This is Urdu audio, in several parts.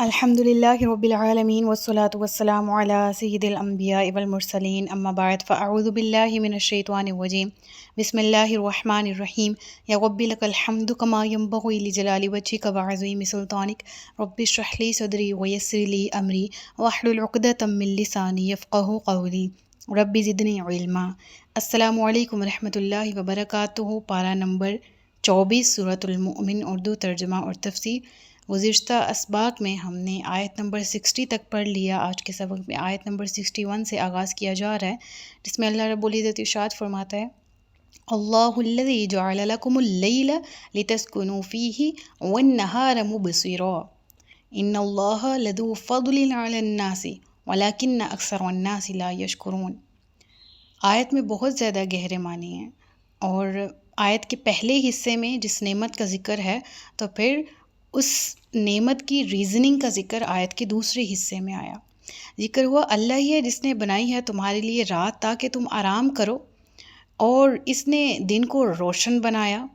الحمد للہ رب العالمین والصلاة والسلام علی سید الانبیاء والمرسلین اما بعد فاعوذ باللہ من الشیطان الرجیم بسم اللہ الرحمن الرحیم یا رب لک الحمد کما ینبغی لجلال وجہک وعظیم سلطانک رب اشرح لی صدری ویسر لی امری واحلل عقدۃ من لسانی یفقہوا قولی رب زدنی علما۔ السلام علیکم ورحمۃ اللہ وبرکاتہ۔ پارہ نمبر 24 سورۃ المؤمن، اردو ترجمہ اور تفسیر۔ گزشتہ اسباق میں ہم نے آیت نمبر 60 تک پڑھ لیا۔ آج کے سبق میں آیت نمبر 61 سے آغاز کیا جا رہا ہے، جس میں اللہ رب العزت ارشاد فرماتا ہے: اللہ الذی جعل لکم اللیل لتسکنوا فیہ والنہار مبصرا ان اللہ لذو فضل علی الناس ولکن اکثر الناس لا یشکرون۔ آیت میں بہت زیادہ گہرے معنی ہیں، اور آیت کے پہلے حصے میں جس نعمت کا ذکر ہے، تو پھر اس نعمت کی ریزننگ کا ذکر آیت کے دوسرے حصے میں آیا۔ ذکر ہوا اللہ ہی ہے جس نے بنائی ہے تمہارے لیے رات تاکہ تم آرام کرو، اور اس نے دن کو روشن بنایا۔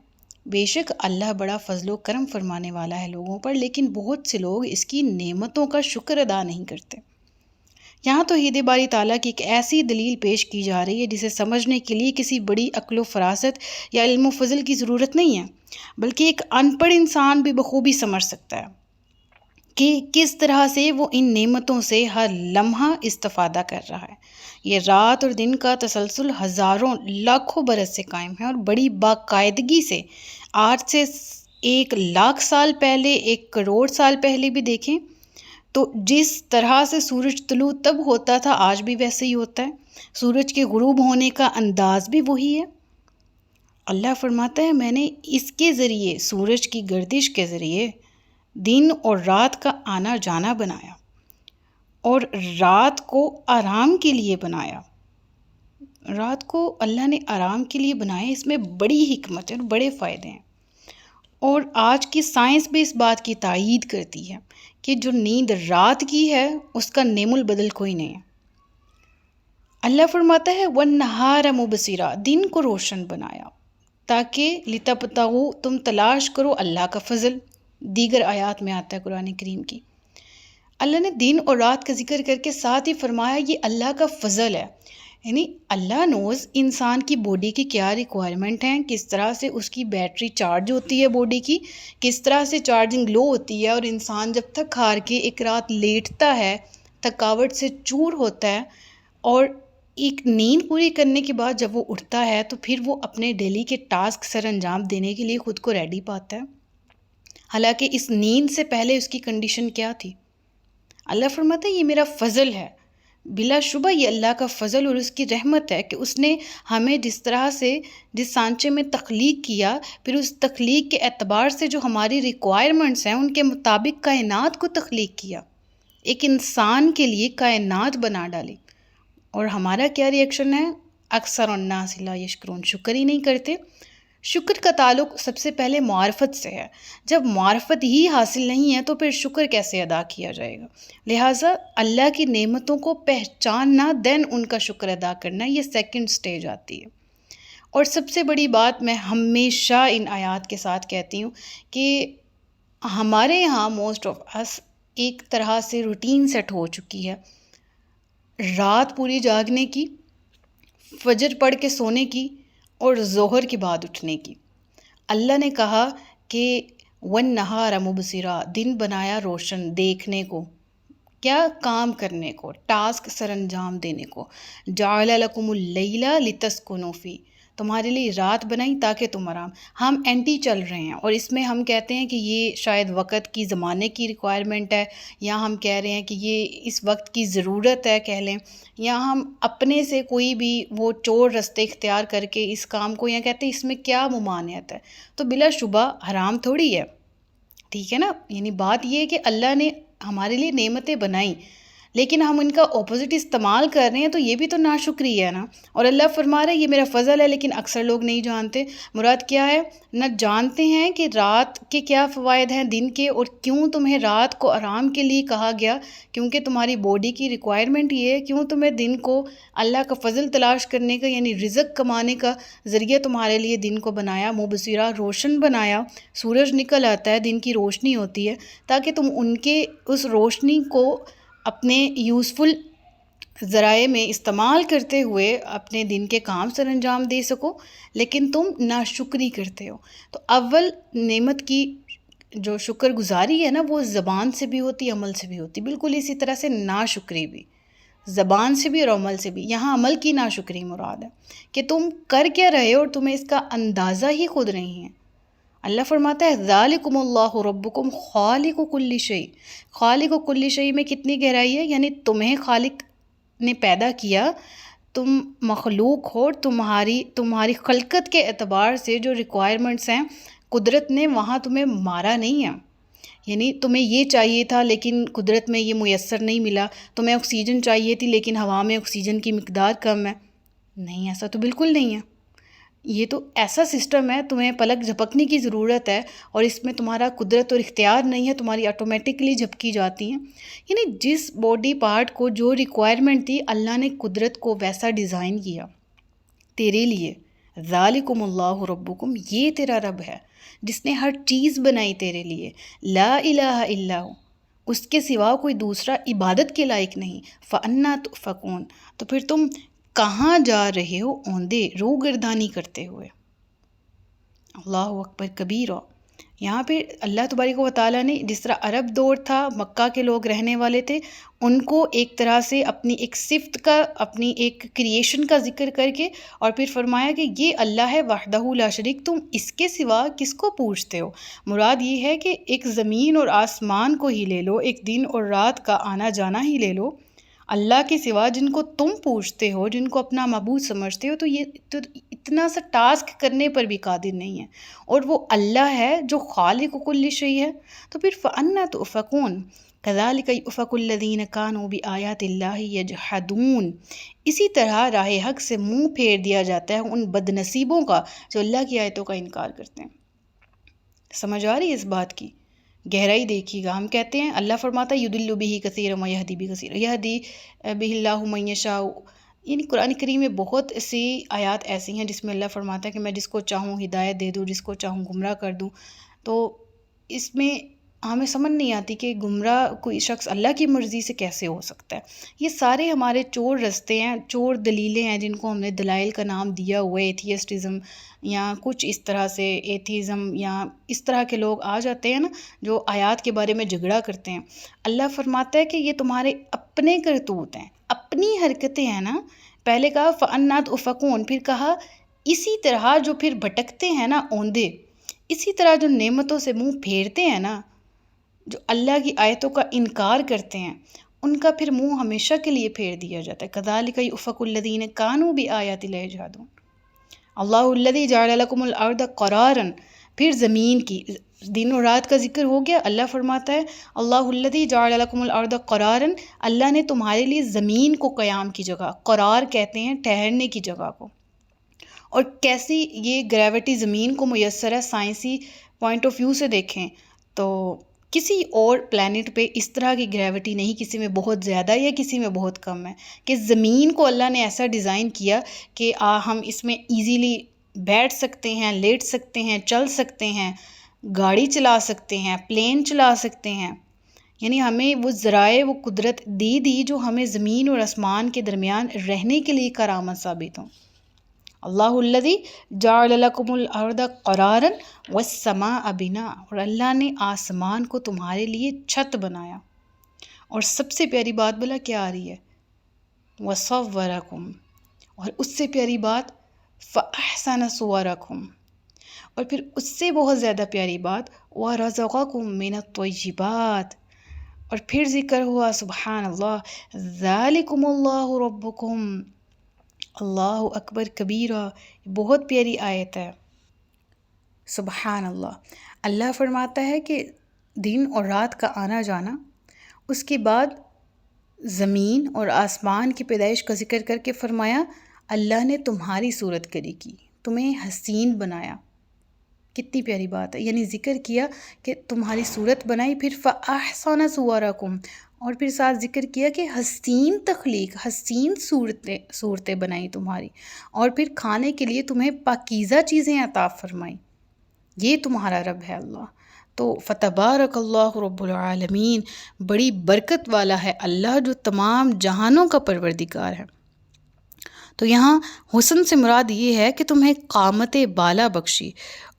بے شک اللہ بڑا فضل و کرم فرمانے والا ہے لوگوں پر، لیکن بہت سے لوگ اس کی نعمتوں کا شکر ادا نہیں کرتے۔ یہاں توحید باری تعالیٰ کی ایک ایسی دلیل پیش کی جا رہی ہے جسے سمجھنے کے لیے کسی بڑی عقل و فراست یا علم و فضل کی ضرورت نہیں ہے، بلکہ ایک ان پڑھ انسان بھی بخوبی سمجھ سکتا ہے کہ کس طرح سے وہ ان نعمتوں سے ہر لمحہ استفادہ کر رہا ہے۔ یہ رات اور دن کا تسلسل ہزاروں لاکھوں برس سے قائم ہے، اور بڑی باقاعدگی سے آج سے 1,00,000 سال پہلے، 1,00,00,000 سال پہلے بھی دیکھیں تو جس طرح سے سورج طلوع تب ہوتا تھا آج بھی ویسے ہی ہوتا ہے۔ سورج کے غروب ہونے کا انداز بھی وہی ہے۔ اللہ فرماتا ہے میں نے اس کے ذریعے، سورج کی گردش کے ذریعے، دن اور رات کا آنا جانا بنایا، اور رات کو آرام کے لیے بنایا۔ رات کو اللہ نے آرام کے لیے بنایا، اس میں بڑی حکمت ہے اور بڑے فائدے ہیں، اور آج کی سائنس بھی اس بات کی تائید کرتی ہے کہ جو نیند رات کی ہے اس کا نعم البدل کوئی نہیں ہے۔ اللہ فرماتا ہے وَالنَّهَارَ مُبْصِرًا، دن کو روشن بنایا تاکہ لِتَبْتَغُوا، تم تلاش کرو اللہ کا فضل۔ دیگر آیات میں آتا ہے قرآن کریم کی۔ اللہ نے دن اور رات کا ذکر کر کے ساتھ ہی فرمایا یہ اللہ کا فضل ہے، یعنی اللہ نوز انسان کی باڈی کی کیا ریکوائرمنٹ ہیں، کس طرح سے اس کی بیٹری چارج ہوتی ہے باڈی کی، کس طرح سے چارجنگ لو ہوتی ہے، اور انسان جب تک ہار کے ایک رات لیٹتا ہے تھکاوٹ سے چور ہوتا ہے، اور ایک نیند پوری کرنے کے بعد جب وہ اٹھتا ہے تو پھر وہ اپنے ڈیلی کے ٹاسک سر انجام دینے کے لیے خود کو ریڈی پاتا ہے۔ حالانکہ اس نیند سے پہلے اس کی کنڈیشن کیا تھی؟ اللہ فرماتا ہے یہ میرا فضل ہے۔ بلا شبہ یہ اللہ کا فضل اور اس کی رحمت ہے کہ اس نے ہمیں جس طرح سے، جس سانچے میں تخلیق کیا، پھر اس تخلیق کے اعتبار سے جو ہماری ریکوائرمنٹس ہیں ان کے مطابق کائنات کو تخلیق کیا، ایک انسان کے لیے کائنات بنا ڈالی۔ اور ہمارا کیا ری ایکشن ہے؟ اکثر الناس لا یشکرون، شکر ہی نہیں کرتے۔ شکر کا تعلق سب سے پہلے معرفت سے ہے۔ جب معرفت ہی حاصل نہیں ہے تو پھر شکر کیسے ادا کیا جائے گا؟ لہٰذا اللہ کی نعمتوں کو پہچاننا، دین ان کا شکر ادا کرنا، یہ سیکنڈ سٹیج آتی ہے۔ اور سب سے بڑی بات میں ہمیشہ ان آیات کے ساتھ کہتی ہوں کہ ہمارے یہاں موسٹ آف اس ایک طرح سے روٹین سیٹ ہو چکی ہے، رات پوری جاگنے کی، فجر پڑھ کے سونے کی، اور ظہر کے بعد اٹھنے کی۔ اللہ نے کہا کہ وَالنَّهَارَ مُبْصِرًا، دن بنایا روشن، دیکھنے کو، کیا کام کرنے کو، ٹاسک سر انجام دینے کو۔ جَعَلَ لَكُمُ اللَّيْلَ لِتَسْكُنُوا فِيهِ، تمہارے لیے رات بنائی تاکہ تم آرام۔ ہم اینٹی چل رہے ہیں، اور اس میں ہم کہتے ہیں کہ یہ شاید وقت کی، زمانے کی ریکوائرمنٹ ہے، یا ہم کہہ رہے ہیں کہ یہ اس وقت کی ضرورت ہے کہہ لیں، یا ہم اپنے سے کوئی بھی وہ چور رستے اختیار کر کے اس کام کو، یا کہتے ہیں اس میں کیا ممانعت ہے۔ تو بلا شبہ حرام تھوڑی ہے، ٹھیک ہے نا؟ یعنی بات یہ ہے کہ اللہ نے ہمارے لیے نعمتیں بنائیں، لیکن ہم ان کا اپوزٹ استعمال کر رہے ہیں، تو یہ بھی تو ناشکری ہے نا۔ اور اللہ فرما رہا ہے یہ میرا فضل ہے، لیکن اکثر لوگ نہیں جانتے۔ مراد کیا ہے؟ نہ جانتے ہیں کہ رات کے کیا فوائد ہیں دن کے، اور کیوں تمہیں رات کو آرام کے لیے کہا گیا، کیونکہ تمہاری باڈی کی ریکوائرمنٹ یہ ہے۔ کیوں تمہیں دن کو اللہ کا فضل تلاش کرنے کا، یعنی رزق کمانے کا ذریعہ تمہارے لیے دن کو بنایا، مبصرہ روشن بنایا۔ سورج نکل آتا ہے، دن کی روشنی ہوتی ہے، تاکہ تم ان کے اس روشنی کو اپنے یوزفل ذرائع میں استعمال کرتے ہوئے اپنے دن کے کام سر انجام دے سکو، لیکن تم ناشکری کرتے ہو۔ تو اول نعمت کی جو شکر گزاری ہے نا، وہ زبان سے بھی ہوتی، عمل سے بھی ہوتی، بالکل اسی طرح سے ناشکری بھی زبان سے بھی اور عمل سے بھی۔ یہاں عمل کی ناشکری مراد ہے کہ تم کر کیا رہے ہو اور تمہیں اس کا اندازہ ہی خود نہیں ہے۔ اللہ فرماتا ہے ذالکم اللہ ربکم خالق کل شیء۔ خالق کل شیء میں کتنی گہرائی ہے، یعنی تمہیں خالق نے پیدا کیا، تم مخلوق ہو، تمہاری خلقت کے اعتبار سے جو ریکوائرمنٹس ہیں قدرت نے وہاں تمہیں مارا نہیں ہے۔ یعنی تمہیں یہ چاہیے تھا لیکن قدرت میں یہ میسر نہیں ملا، تمہیں آکسیجن چاہیے تھی لیکن ہوا میں آکسیجن کی مقدار کم ہے۔ نہیں، ایسا تو بالکل نہیں ہے۔ یہ تو ایسا سسٹم ہے، تمہیں پلک جھپکنے کی ضرورت ہے اور اس میں تمہارا قدرت اور اختیار نہیں ہے، تمہاری آٹومیٹکلی جھپکی جاتی ہیں۔ یعنی جس باڈی پارٹ کو جو ریکوائرمنٹ تھی، اللہ نے قدرت کو ویسا ڈیزائن کیا تیرے لیے۔ ذالکم اللہ ربکم، یہ تیرا رب ہے جس نے ہر چیز بنائی تیرے لیے۔ لا الہ الا ہو، اس کے سوا کوئی دوسرا عبادت کے لائق نہیں۔ فَأَنَّا تُؤْفَكُونَ، تو پھر تم کہاں جا رہے ہو اوندے روگردانی کرتے ہوئے۔ اللہ اکبر کبیرہ۔ یہاں پہ اللہ تبارک و تعالیٰ نے جس طرح عرب دور تھا، مکہ کے لوگ رہنے والے تھے، ان کو ایک طرح سے اپنی ایک صفت کا، اپنی ایک کریشن کا ذکر کر کے، اور پھر فرمایا کہ یہ اللہ ہے وحدہ لا شریک، تم اس کے سوا کس کو پوچھتے ہو۔ مراد یہ ہے کہ ایک زمین اور آسمان کو ہی لے لو، ایک دن اور رات کا آنا جانا ہی لے لو، اللہ کے سوا جن کو تم پوچھتے ہو، جن کو اپنا معبود سمجھتے ہو، تو یہ تو اتنا سا ٹاسک کرنے پر بھی قادر نہیں ہے، اور وہ اللہ ہے جو خالق کل شیء ہے۔ تو پھر فَأَنَّا تُؤْفَكُونَ كَذَلِكَ يُؤْفَكُ الَّذِينَ كَانُوا بِآيَاتِ اللَّهِ يَجْحَدُونَ، اسی طرح راہ حق سے منہ پھیر دیا جاتا ہے ان بد نصیبوں کا جو اللہ کی آیتوں کا انکار کرتے ہیں۔ سمجھ آ رہی ہے اس بات کی گہرائی؟ دیکھیے گا، ہم کہتے ہیں اللہ فرماتا ہے یضل بہ کثیرا ویہدی بہ کثیرا، یہدی بہ اللہ من یشاء۔ یعنی قرآن کریم میں بہت سی آیات ایسی ہیں جس میں اللہ فرماتا ہے کہ میں جس کو چاہوں ہدایت دے دوں، جس کو چاہوں گمراہ کر دوں۔ تو اس میں ہمیں سمجھ نہیں آتی کہ گمراہ کوئی شخص اللہ کی مرضی سے کیسے ہو سکتا ہے۔ یہ سارے ہمارے چور رستے ہیں، چور دلیلیں ہیں جن کو ہم نے دلائل کا نام دیا ہوا ہے، ایتھیسٹزم یا کچھ اس طرح سے، ایتھیزم یا اس طرح کے لوگ آ جاتے ہیں نا جو آیات کے بارے میں جھگڑا کرتے ہیں۔ اللہ فرماتا ہے کہ یہ تمہارے اپنے کرتوت ہیں، اپنی حرکتیں ہیں نا۔ پہلے کہا فَأَنَّا تُؤْفَكُونَ، پھر کہا اسی طرح جو پھر بھٹکتے ہیں نا اوندے، اسی طرح جو نعمتوں سے منہ پھیرتے ہیں نا، جو اللہ کی آیتوں کا انکار کرتے ہیں، ان کا پھر منہ ہمیشہ کے لیے پھیر دیا جاتا ہے۔ كَذَلِكَ يُؤْفَكُ الَّذِينَ كَانُوا بِآيَاتِ اللَّهِ يَجْحَدُونَ۔ اللہ الذی جعل لکم الارض قرارا، پھر زمین کی، دن اور رات کا ذکر ہو گیا۔ اللہ فرماتا ہے اللہ الذی جعل لکم الارض قرارا، اللہ نے تمہارے لیے زمین کو قیام کی جگہ، قرار کہتے ہیں ٹھہرنے کی جگہ کو۔ اور کیسی یہ گریوٹی زمین کو میسر ہے، سائنسی پوائنٹ آف ویو سے دیکھیں تو کسی اور پلانٹ پہ اس طرح کی گریوٹی نہیں، کسی میں بہت زیادہ یا کسی میں بہت کم ہے، کہ زمین کو اللہ نے ایسا ڈیزائن کیا کہ ہم اس میں ایزیلی بیٹھ سکتے ہیں، لیٹ سکتے ہیں، چل سکتے ہیں، گاڑی چلا سکتے ہیں، پلین چلا سکتے ہیں۔ یعنی ہمیں وہ ذرائع، وہ قدرت دی جو ہمیں زمین اور آسمان کے درمیان رہنے کے لیے کرامت ثابت ہوں۔ اللہ الذی جعل لکم الارض قرارا والسماء بناء، اور اللہ نے آسمان کو تمہارے لیے چھت بنایا۔ اور سب سے پیاری بات بلا کیا آ رہی ہے؟ وصورکم، اور اس سے پیاری بات فاحسن صورکم، اور پھر اس سے بہت زیادہ پیاری بات ورزقکم من الطیبات، اور پھر ذکر ہوا سبحان اللہ ذالکم اللہ ربکم، اللہ اکبر کبیرہ۔ بہت پیاری آیت ہے، سبحان اللہ۔ اللہ فرماتا ہے کہ دن اور رات کا آنا جانا، اس کے بعد زمین اور آسمان کی پیدائش کا ذکر کر کے فرمایا اللہ نے تمہاری صورت کری کی، تمہیں حسین بنایا۔ کتنی پیاری بات ہے، یعنی ذکر کیا کہ تمہاری صورت بنائی، پھر فَأَحْسَنَ صُوَرَكُمْ، اور پھر ساتھ ذکر کیا کہ حسین تخلیق، حسین صورتیں بنائی تمہاری، اور پھر کھانے کے لیے تمہیں پاکیزہ چیزیں عطا فرمائی۔ یہ تمہارا رب ہے اللہ۔ تو فتبارک اللہ رب العالمین، بڑی برکت والا ہے اللہ جو تمام جہانوں کا پروردگار ہے۔ تو یہاں حسن سے مراد یہ ہے کہ تمہیں قامت بالا بخشی،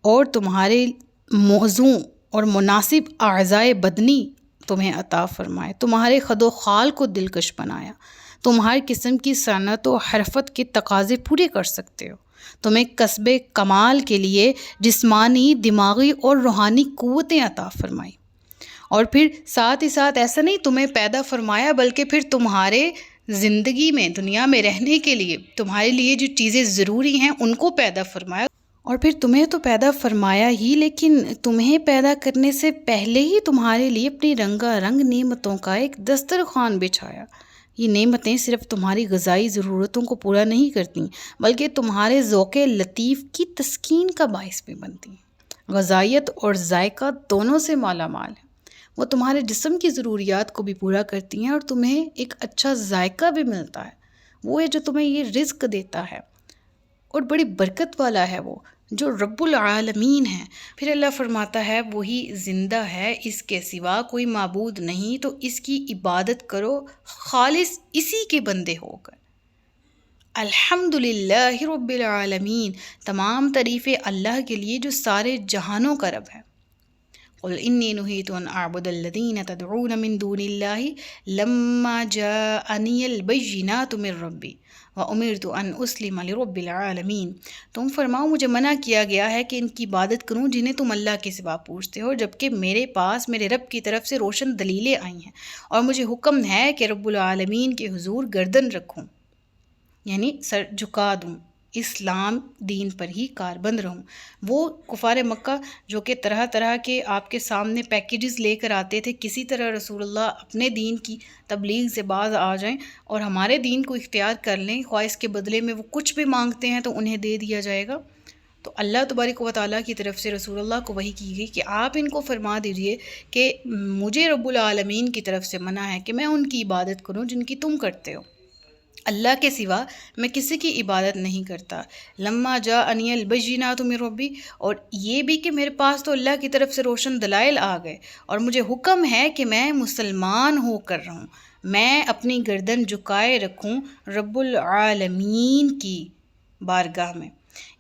اور تمہارے موزوں اور مناسب اعضائے بدنی تمہیں عطا فرمائے، تمہارے خد و خال کو دلکش بنایا، تم ہر قسم کی صنعت و حرفت کے تقاضے پورے کر سکتے ہو، تمہیں کسب کمال کے لیے جسمانی، دماغی اور روحانی قوتیں عطا فرمائی، اور پھر ساتھ ہی ساتھ ایسا نہیں تمہیں پیدا فرمایا بلکہ پھر تمہارے زندگی میں، دنیا میں رہنے کے لیے تمہارے لیے جو چیزیں ضروری ہیں ان کو پیدا فرمایا، اور پھر تمہیں تو پیدا فرمایا ہی، لیکن تمہیں پیدا کرنے سے پہلے ہی تمہارے لیے اپنی رنگا رنگ نعمتوں کا ایک دسترخوان بچھایا۔ یہ نعمتیں صرف تمہاری غذائی ضرورتوں کو پورا نہیں کرتی بلکہ تمہارے ذوق لطیف کی تسکین کا باعث بھی بنتی ہیں۔ غذائیت اور ذائقہ دونوں سے مالا مال ہے، وہ تمہارے جسم کی ضروریات کو بھی پورا کرتی ہیں اور تمہیں ایک اچھا ذائقہ بھی ملتا ہے۔ وہ ہے جو تمہیں یہ رزق دیتا ہے، اور بڑی برکت والا ہے وہ جو رب العالمین ہے۔ پھر اللہ فرماتا ہے وہی زندہ ہے، اس کے سوا کوئی معبود نہیں، تو اس کی عبادت کرو خالص اسی کے بندے ہو کر۔ الحمدللہ رب العالمین، تمام تعریفیں اللہ کے لیے جو سارے جہانوں کا رب ہے۔ قل انی نہیت ان اعبد الذین تدعون من دون اللہ لما جاءنی البینات من ربی وامرت ان اسلم لرب العالمین، تم فرماؤ مجھے منع کیا گیا ہے کہ ان کی عبادت کروں جنہیں تم اللہ کے سوا پوچھتے ہو، جبکہ میرے پاس میرے رب کی طرف سے روشن دلیلیں آئی ہیں، اور مجھے حکم ہے کہ رب العالمین کے حضور گردن رکھوں، یعنی سر جھکا دوں، اسلام دین پر ہی کاربند رہوں۔ وہ کفار مکہ جو کہ طرح طرح کے آپ کے سامنے پیکیجز لے کر آتے تھے، کسی طرح رسول اللہ اپنے دین کی تبلیغ سے باز آ جائیں اور ہمارے دین کو اختیار کر لیں، خواہ اس کے بدلے میں وہ کچھ بھی مانگتے ہیں تو انہیں دے دیا جائے گا، تو اللہ تبارک و تعالیٰ کی طرف سے رسول اللہ کو وحی کی گئی کہ آپ ان کو فرما دیجئے کہ مجھے رب العالمین کی طرف سے منع ہے کہ میں ان کی عبادت کروں جن کی تم کرتے ہو، اللہ کے سوا میں کسی کی عبادت نہیں کرتا۔ لما جاءنی البینات من ربی، اور یہ بھی کہ میرے پاس تو اللہ کی طرف سے روشن دلائل آ گئے اور مجھے حکم ہے کہ میں مسلمان ہو کر رہوں، میں اپنی گردن جھکائے رکھوں رب العالمین کی بارگاہ میں۔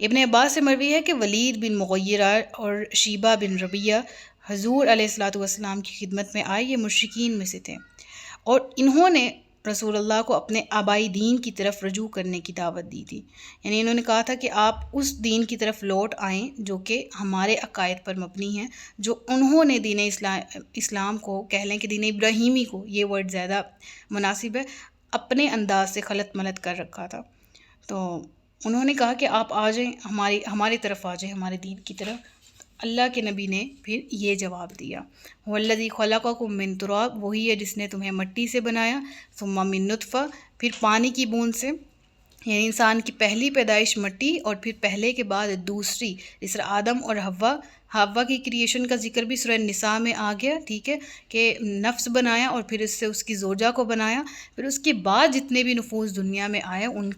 ابن عباس سے مروی ہے کہ ولید بن مغیرہ اور شیبہ بن ربیہ حضور علیہ السلام کی خدمت میں آئے، یہ مشرکین میں سے تھے، اور انہوں نے رسول اللہ کو اپنے آبائی دین کی طرف رجوع کرنے کی دعوت دی تھی، یعنی انہوں نے کہا تھا کہ آپ اس دین کی طرف لوٹ آئیں جو کہ ہمارے عقائد پر مبنی ہیں، جو انہوں نے دین اسلام کو کہہ لیں کہ دین ابراہیمی کو، یہ ورڈ زیادہ مناسب ہے، اپنے انداز سے خلط ملط کر رکھا تھا۔ تو انہوں نے کہا کہ آپ آ جائیں ہماری طرف آ جائیں، ہمارے دین کی طرف۔ اللہ کے نبی نے پھر یہ جواب دیا، والذی خلقکم من تراب، وہی ہے جس نے تمہیں مٹی سے بنایا، ثم من نطفہ، پھر پانی کی بوند سے، یعنی انسان کی پہلی پیدائش مٹی اور پھر پہلے کے بعد دوسری، جس طرح آدم اور حوا کی کریشن کا ذکر بھی سورہ نساء میں آ گیا، ٹھیک ہے، کہ نفس بنایا اور پھر اس سے اس کی زوجہ کو بنایا، پھر اس کے بعد جتنے بھی نفوس دنیا میں آئے ان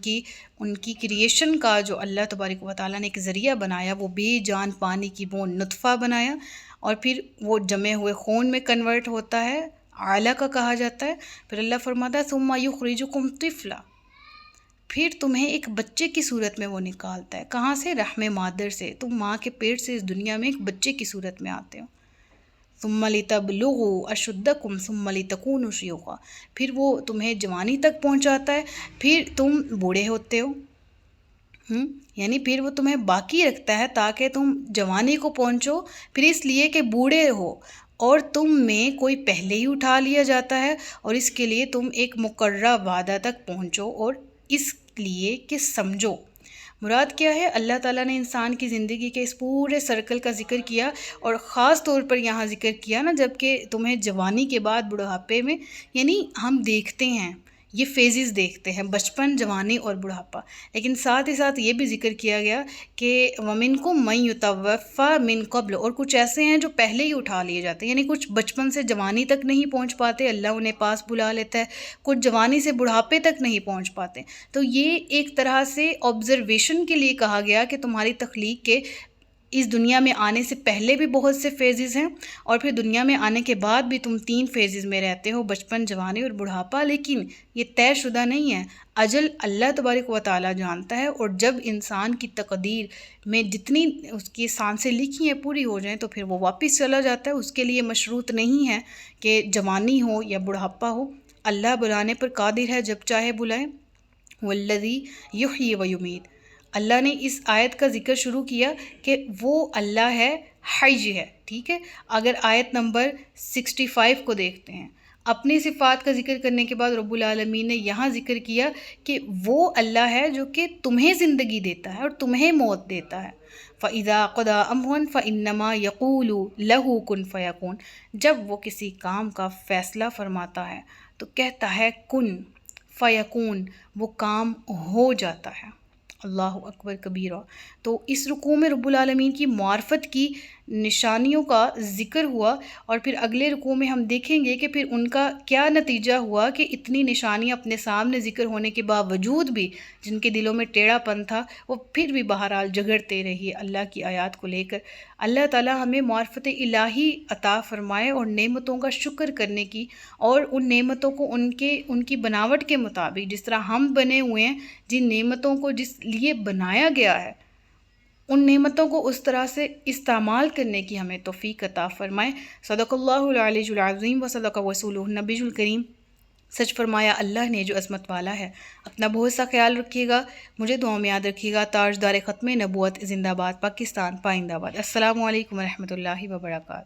کی کریشن کا جو اللہ تبارک و تعالیٰ نے ایک ذریعہ بنایا، وہ بے جان پانی کی بوند نطفہ بنایا، اور پھر وہ جمے ہوئے خون میں کنورٹ ہوتا ہے، علقہ کہا جاتا ہے۔ پھر اللہ فرماتا ہے ثم یخرجکم طفلا، پھر تمہیں ایک بچے کی صورت میں وہ نکالتا ہے، کہاں سے؟ رحم مادر سے، تم ماں کے پیٹ سے اس دنیا میں ایک بچے کی صورت میں آتے ہو۔ ثم لتبلغوا اشدکم ثم لتکونوا شیوخا، پھر وہ تمہیں جوانی تک پہنچاتا ہے، پھر تم بوڑھے ہوتے ہو، یعنی پھر وہ تمہیں باقی رکھتا ہے تاکہ تم جوانی کو پہنچو، پھر اس لیے کہ بوڑھے ہو اور تم میں کوئی پہلے ہی اٹھا لیا جاتا ہے، اور اس کے لیے تم ایک مقررہ وعدہ تک پہنچو، اور اس لیے کہ سمجھو مراد کیا ہے؟ اللہ تعالیٰ نے انسان کی زندگی کے اس پورے سرکل کا ذکر کیا، اور خاص طور پر یہاں ذکر کیا نا جب کہ تمہیں جوانی کے بعد بڑھاپے میں، یعنی ہم دیکھتے ہیں یہ فیزز دیکھتے ہیں، بچپن، جوانی اور بڑھاپا، لیکن ساتھ ہی ساتھ یہ بھی ذکر کیا گیا کہ وَمِنْكُمْ مَن يُتَوَفَّى مِن قبل، اور کچھ ایسے ہیں جو پہلے ہی اٹھا لیے جاتے ہیں، یعنی کچھ بچپن سے جوانی تک نہیں پہنچ پاتے، اللہ انہیں پاس بلا لیتا ہے، کچھ جوانی سے بڑھاپے تک نہیں پہنچ پاتے۔ تو یہ ایک طرح سے آبزرویشن کے لیے کہا گیا کہ تمہاری تخلیق کے اس دنیا میں آنے سے پہلے بھی بہت سے فیزز ہیں، اور پھر دنیا میں آنے کے بعد بھی تم 3 فیزز میں رہتے ہو، بچپن، جوانی اور بڑھاپا، لیکن یہ طے شدہ نہیں ہے۔ اجل اللہ تبارک و تعالیٰ جانتا ہے، اور جب انسان کی تقدیر میں جتنی اس کی سانسیں لکھی ہیں پوری ہو جائیں تو پھر وہ واپس چلا جاتا ہے، اس کے لیے مشروط نہیں ہے کہ جوانی ہو یا بڑھاپا ہو۔ اللہ بلانے پر قادر ہے، جب چاہے بلائے۔ والذی یحیی و یمیت، اللہ نے اس آیت کا ذکر شروع کیا کہ وہ اللہ ہے، حی ہے، ٹھیک ہے۔ اگر آیت نمبر 65 کو دیکھتے ہیں، اپنی صفات کا ذکر کرنے کے بعد رب العالمین نے یہاں ذکر کیا کہ وہ اللہ ہے جو کہ تمہیں زندگی دیتا ہے اور تمہیں موت دیتا ہے۔ فَإِذَا قَضَىٰ أَمْرًا فَإِنَّمَا يَقُولُ لَهُ كُن فَيَكُونُ، جب وہ کسی کام کا فیصلہ فرماتا ہے تو کہتا ہے کن فیکون، وہ کام ہو جاتا ہے۔ اللہ اکبر کبیرہ۔ تو اس رکوع میں رب العالمین کی معرفت کی نشانیوں کا ذکر ہوا، اور پھر اگلے رکوع میں ہم دیکھیں گے کہ پھر ان کا کیا نتیجہ ہوا کہ اتنی نشانیاں اپنے سامنے ذکر ہونے کے باوجود بھی جن کے دلوں میں ٹیڑھا پن تھا وہ پھر بھی بہرحال جھگڑتے رہے اللہ کی آیات کو لے کر۔ اللہ تعالیٰ ہمیں معرفت الہی عطا فرمائے اور نعمتوں کا شکر کرنے کی، اور ان نعمتوں کو ان کی بناوٹ کے مطابق جس طرح ہم بنے ہوئے ہیں، جن نعمتوں کو جس لیے بنایا گیا ہے ان نعمتوں کو اس طرح سے استعمال کرنے کی ہمیں توفیق عطا فرمائے۔ صدق اللہ العلی العظیم و صدق رسولہ النبی الکریم۔ سچ فرمایا اللہ نے جو عظمت والا ہے۔ اپنا بہت سا خیال رکھیے گا، مجھے دعاؤں میں یاد رکھیے گا۔ تاجدار ختم نبوت زندہ باد، پاکستان پائندہ باد۔ السلام علیکم ورحمۃ اللہ وبرکاتہ۔